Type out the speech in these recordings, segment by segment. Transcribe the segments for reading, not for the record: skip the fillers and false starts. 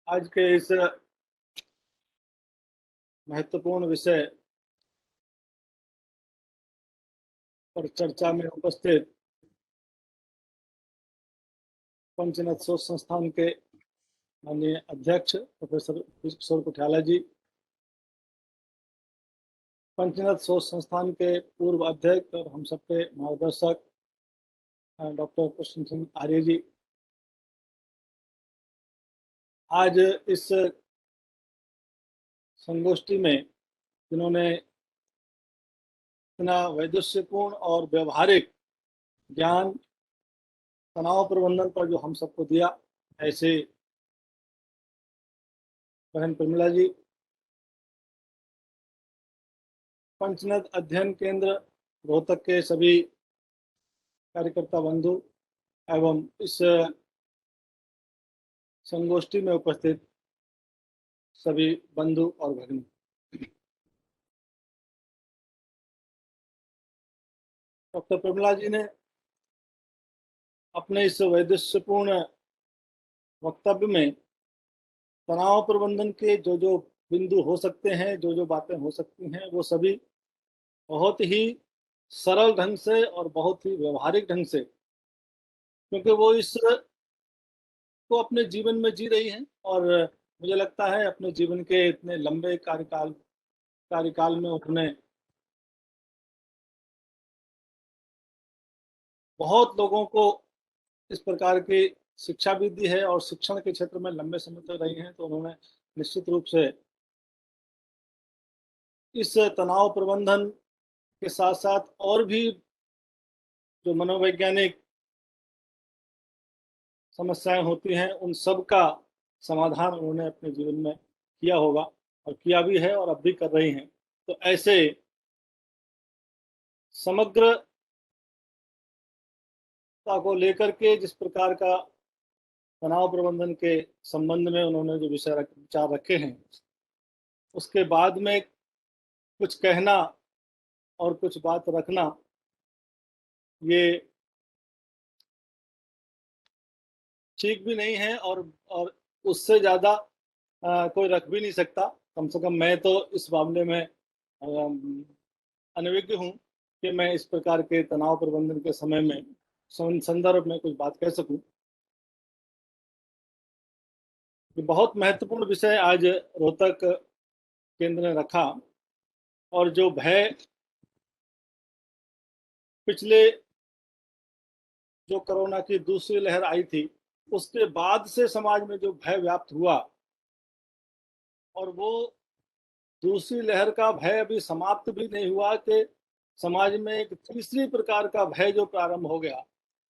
आज के इस महत्वपूर्ण विषय पर चर्चा में उपस्थित पंचनद शोध संस्थान के माननीय अध्यक्ष प्रोफेसर किशोर कुठियाला जी, पंचनद शोध संस्थान के पूर्व अध्यक्ष और हम सबके मार्गदर्शक डॉक्टर कृष्ण सिंह आर्य जी, आज इस संगोष्ठी में जिन्होंने इतना वैदुष्यपूर्ण और व्यवहारिक ज्ञान तनाव प्रबंधन पर जो हम सबको दिया, ऐसे बहन प्रमिला जी, पंचनद अध्ययन केंद्र रोहतक के सभी कार्यकर्ता बंधु एवं इस संगोष्ठी में उपस्थित सभी बंधु और भगिनी, डॉक्टर प्रमिला जी ने अपने इस वैदुष्यपूर्ण वक्तव्य में तनाव प्रबंधन के जो जो बिंदु हो सकते हैं, जो जो बातें हो सकती हैं, वो सभी बहुत ही सरल ढंग से और बहुत ही व्यवहारिक ढंग से, क्योंकि वो इस को अपने जीवन में जी रही हैं और मुझे लगता है अपने जीवन के इतने लंबे कार्यकाल में उन्होंने बहुत लोगों को इस प्रकार की शिक्षा भी दी है और शिक्षण के क्षेत्र में लंबे समय तक रही हैं, तो उन्होंने निश्चित रूप से इस तनाव प्रबंधन के साथ साथ और भी जो मनोवैज्ञानिक समस्याएं होती हैं, उन सब का समाधान उन्होंने अपने जीवन में किया होगा और किया भी है और अब भी कर रही हैं। तो ऐसे समग्र को लेकर के जिस प्रकार का तनाव प्रबंधन के संबंध में उन्होंने जो विचार रखे हैं, उसके बाद में कुछ कहना और कुछ बात रखना, ये ठीक भी नहीं है और उससे ज़्यादा कोई रख भी नहीं सकता। कम से कम मैं तो इस मामले में अनभिज्ञ हूँ कि मैं इस प्रकार के तनाव प्रबंधन के समय में संदर्भ में कुछ बात कह सकूं। ये बहुत महत्वपूर्ण विषय आज रोहतक केंद्र ने रखा और जो भय पिछले जो कोरोना की दूसरी लहर आई थी, उसके बाद से समाज में जो भय व्याप्त हुआ और वो दूसरी लहर का भय अभी समाप्त भी नहीं हुआ कि समाज में एक तीसरी प्रकार का भय जो प्रारंभ हो गया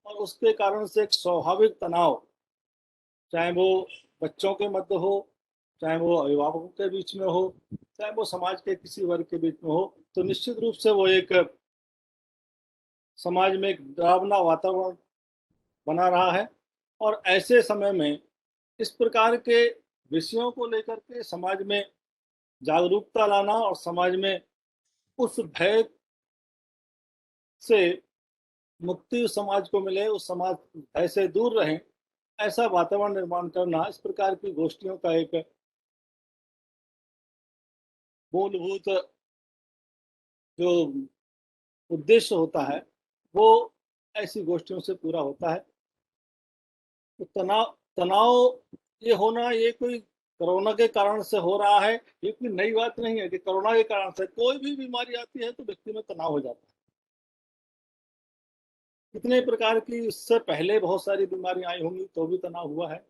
और उसके कारण से एक स्वाभाविक तनाव, चाहे वो बच्चों के मध्य हो, चाहे वो अभिभावकों के बीच में हो, चाहे वो समाज के किसी वर्ग के बीच में हो, तो निश्चित रूप से वो एक समाज में एक डरावना वातावरण बना रहा है। और ऐसे समय में इस प्रकार के विषयों को लेकर के समाज में जागरूकता लाना और समाज में उस भय से मुक्ति उस समाज को मिले, उस समाज भय से दूर रहें, ऐसा वातावरण निर्माण करना इस प्रकार की गोष्ठियों का एक मूलभूत जो उद्देश्य होता है, वो ऐसी गोष्ठियों से पूरा होता है। तो तनाव तनाव ये होना, ये कोई कोरोना के कारण से हो रहा है, ये कोई नई बात नहीं है कि कोरोना के कारण से कोई भी बीमारी आती है तो व्यक्ति में तनाव हो जाता है। कितने प्रकार की इससे पहले बहुत सारी बीमारियां आई होंगी तो भी तनाव हुआ है।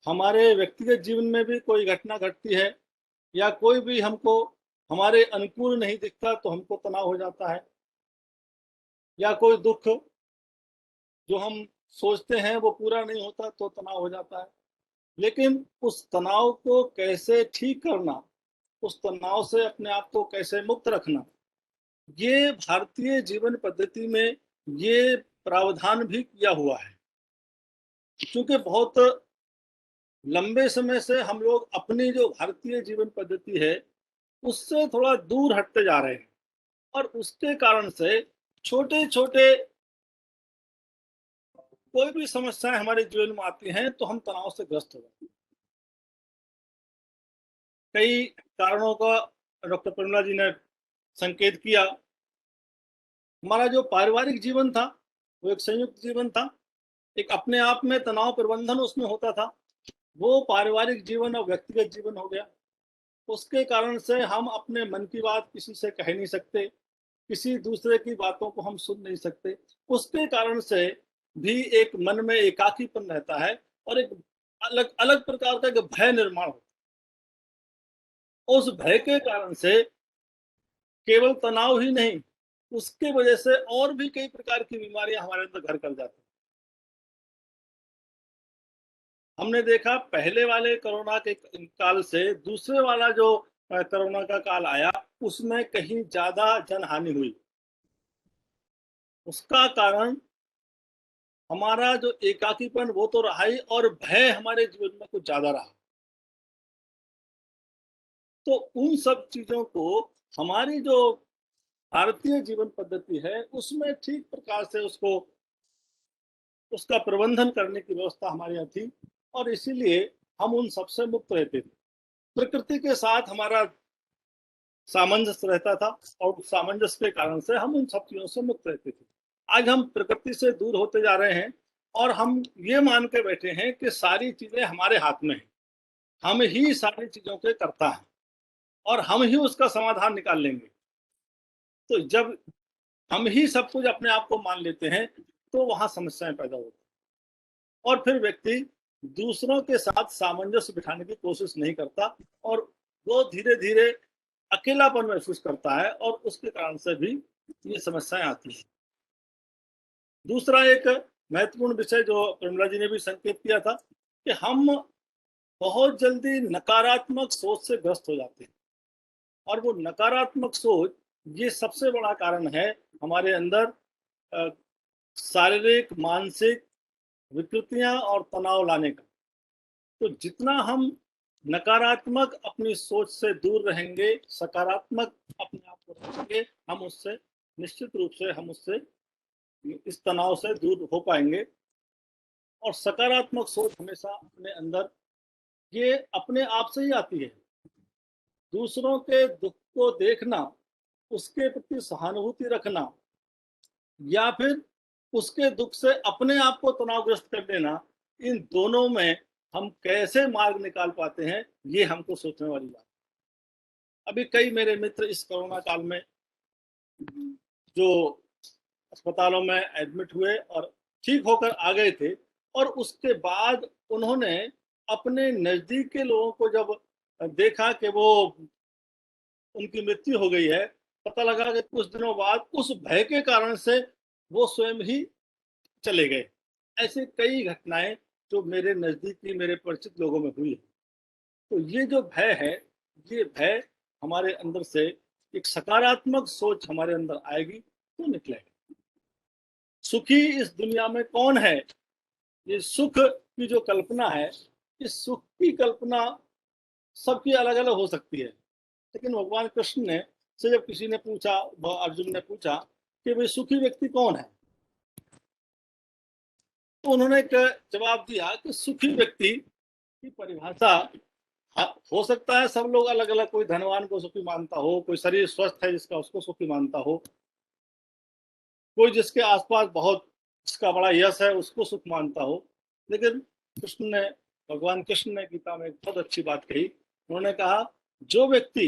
हमारे व्यक्तिगत जीवन में भी कोई घटना घटती है या कोई भी हमको हमारे अनुकूल नहीं दिखता तो हमको तनाव हो जाता है, या कोई दुख जो हम सोचते हैं वो पूरा नहीं होता तो तनाव हो जाता है। लेकिन उस तनाव को कैसे ठीक करना, उस तनाव से अपने आप को कैसे मुक्त रखना, ये भारतीय जीवन पद्धति में ये प्रावधान भी किया हुआ है। क्योंकि बहुत लंबे समय से हम लोग अपनी जो भारतीय जीवन पद्धति है, उससे थोड़ा दूर हटते जा रहे हैं और उसके कारण से छोटे-छोटे कोई भी समस्याएँ हमारे जीवन में आती हैं, तो हम तनाव से ग्रस्त हो जाते हैं। कई कारणों का डॉक्टर परिमला जी ने संकेत किया। हमारा जो पारिवारिक जीवन था, वो एक संयुक्त जीवन था। एक अपने आप में तनाव प्रबंधन उसमें होता था। वो पारिवारिक जीवन और व्यक्तिगत जीवन हो गया। उसके कारण से हम अपने मन की बात किसी से कह नहीं सकते, किसी दूसरे की बातों को हम सुन नहीं सकते। उसके कारण से भी एक मन में एकाकीपन रहता है और एक अलग अलग प्रकार का एक भय निर्माण होता है। उस भय के कारण से केवल तनाव ही नहीं, उसके वजह से और भी कई प्रकार की बीमारियां हमारे अंदर घर कर जाती हैं। हमने देखा पहले वाले कोरोना के काल से दूसरे वाला जो कोरोना का काल आया, उसमें कहीं ज्यादा जनहानि हुई। उसका कारण हमारा जो एकाकीपन वो तो रहा ही, और भय हमारे जीवन में कुछ ज्यादा रहा। तो उन सब चीजों को हमारी जो भारतीय जीवन पद्धति है, उसमें ठीक प्रकार से उसको उसका प्रबंधन करने की व्यवस्था हमारे यहाँ थी, और इसीलिए हम उन सबसे मुक्त रहते थे। प्रकृति के साथ हमारा सामंजस्य रहता था, और सामंजस्य के कारण से हम उन सब चीजों से मुक्त रहते थे। आज हम प्रकृति से दूर होते जा रहे हैं, और हम ये मान के बैठे हैं कि सारी चीजें हमारे हाथ में हैं, हम ही सारी चीजों के कर्ता हैं, और हम ही उसका समाधान निकाल लेंगे। तो जब हम ही सब कुछ अपने आप को मान लेते हैं, तो वहां समस्याएं पैदा होती हैं, और फिर व्यक्ति दूसरों के साथ सामंजस्य बिठाने की कोशिश नहीं करता, और वो धीरे धीरे अकेलापन महसूस करता है, और उसके कारण से भी ये समस्याएं आती हैं। दूसरा एक महत्वपूर्ण विषय जो प्रमिला जी ने भी संकेत किया था, कि हम बहुत जल्दी नकारात्मक सोच से ग्रस्त हो जाते हैं, और वो नकारात्मक सोच, ये सबसे बड़ा कारण है हमारे अंदर अ, शारीरिक मानसिक विकृतियां और तनाव लाने का। तो जितना हम नकारात्मक अपनी सोच से दूर रहेंगे, सकारात्मक अपने आप को रखेंगे, हम उससे निश्चित रूप से हम उससे इस तनाव से दूर हो पाएंगे। और सकारात्मक सोच हमेशा अपने अंदर ये अपने आप से ही आती है। दूसरों के दुख को देखना, उसके प्रति सहानुभूति रखना, या फिर उसके दुख से अपने आप को तनावग्रस्त कर देना, इन दोनों में हम कैसे मार्ग निकाल पाते हैं, ये हमको सोचने वाली बात। अभी कई मेरे मित्र इस कोरोना काल में जो अस्पतालों में एडमिट हुए और ठीक होकर आ गए थे, और उसके बाद उन्होंने अपने नजदीक के लोगों को जब देखा कि वो उनकी मृत्यु हो गई है, पता लगा कि कुछ दिनों बाद उस भय के कारण से वो स्वयं ही चले गए। ऐसे कई घटनाएं जो मेरे नजदीकी मेरे परिचित लोगों में हुई है। तो ये जो भय है, ये भय हमारे अंदर से एक सकारात्मक सोच हमारे अंदर आएगी तो निकलेगा। सुखी इस दुनिया में कौन है? ये सुख की जो कल्पना है, इस सुख की कल्पना सबकी अलग अलग हो सकती है। लेकिन भगवान कृष्ण ने से जब किसी ने पूछा, अर्जुन ने पूछा कि भाई सुखी व्यक्ति कौन है, तो उन्होंने एक जवाब दिया कि सुखी व्यक्ति की परिभाषा, हो सकता है सब लोग अलग अलग, कोई धनवान को सुखी मानता हो, कोई शरीर स्वस्थ है जिसका उसको सुखी मानता हो, कोई जिसके आसपास बहुत जिसका बड़ा यश है उसको सुख मानता हो। लेकिन कृष्ण ने भगवान कृष्ण ने गीता में एक बहुत अच्छी बात कही। उन्होंने कहा, जो व्यक्ति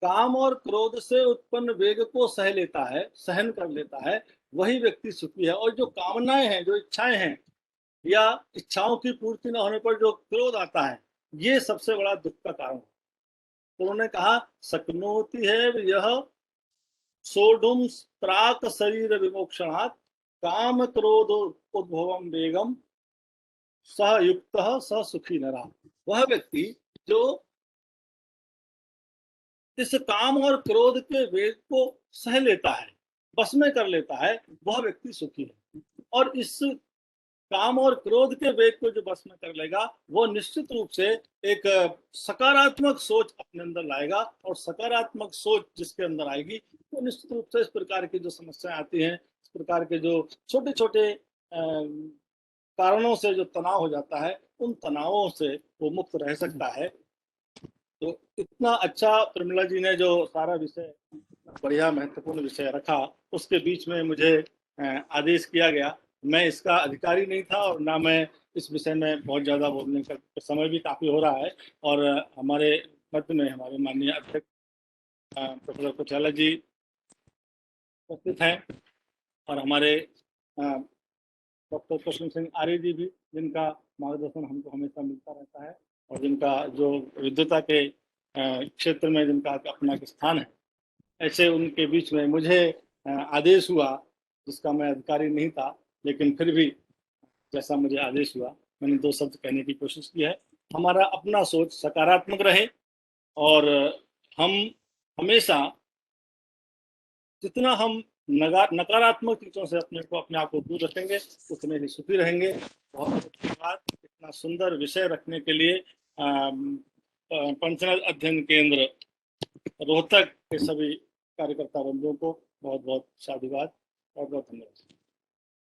काम और क्रोध से उत्पन्न वेग को सह लेता है, सहन कर लेता है, वही व्यक्ति सुखी है। और जो कामनाएं हैं, जो इच्छाएं हैं, या इच्छाओं की पूर्ति न होने पर जो क्रोध आता है, ये सबसे बड़ा दुख का कारण है। तो उन्होंने कहा, शक्नोति है यह सोढ़ुम प्राक शरीर विमोक्षणात् काम क्रोध उद्भवम वेगम सह युक्त सह सुखी नरा। वह व्यक्ति जो इस काम और क्रोध के वेग को सह लेता है, बस में कर लेता है, वह व्यक्ति सुखी है। और इस काम और क्रोध के वेग को जो बस में कर लेगा, वो निश्चित रूप से एक सकारात्मक सोच अपने अंदर लाएगा, और सकारात्मक सोच जिसके अंदर आएगी, वो निश्चित रूप से इस प्रकार की जो समस्याएं आती हैं, इस प्रकार के जो छोटे छोटे कारणों से जो तनाव हो जाता है, उन तनावों से वो मुक्त रह सकता है। तो इतना अच्छा प्रमिला जी ने जो सारा विषय, बढ़िया महत्वपूर्ण विषय रखा, उसके बीच में मुझे आदेश किया गया। मैं इसका अधिकारी नहीं था और ना मैं इस विषय में बहुत ज़्यादा बोलने का, समय भी काफ़ी हो रहा है और हमारे मध्य में हमारे माननीय अध्यक्ष प्रोफेसर कुचाला जी उपस्थित हैं और हमारे डॉक्टर कृष्ण सिंह आर्य जी भी, जिनका मार्गदर्शन हमको हमेशा मिलता रहता है और जिनका जो विद्वता के क्षेत्र में जिनका अपना एक स्थान है, ऐसे उनके बीच में मुझे आदेश हुआ, जिसका मैं अधिकारी नहीं था, लेकिन फिर भी जैसा मुझे आदेश हुआ मैंने 2 शब्द कहने की कोशिश की है। हमारा अपना सोच सकारात्मक रहे और हम हमेशा जितना हम नकारात्मक चीज़ों से अपने आप को दूर रखेंगे, उतने ही सुखी रहेंगे। बहुत धन्यवाद इतना सुंदर विषय रखने के लिए। पंचनद अध्ययन केंद्र रोहतक के सभी कार्यकर्ता बंधुओं को बहुत बहुत साधुवाद, बहुत बहुत धन्यवाद।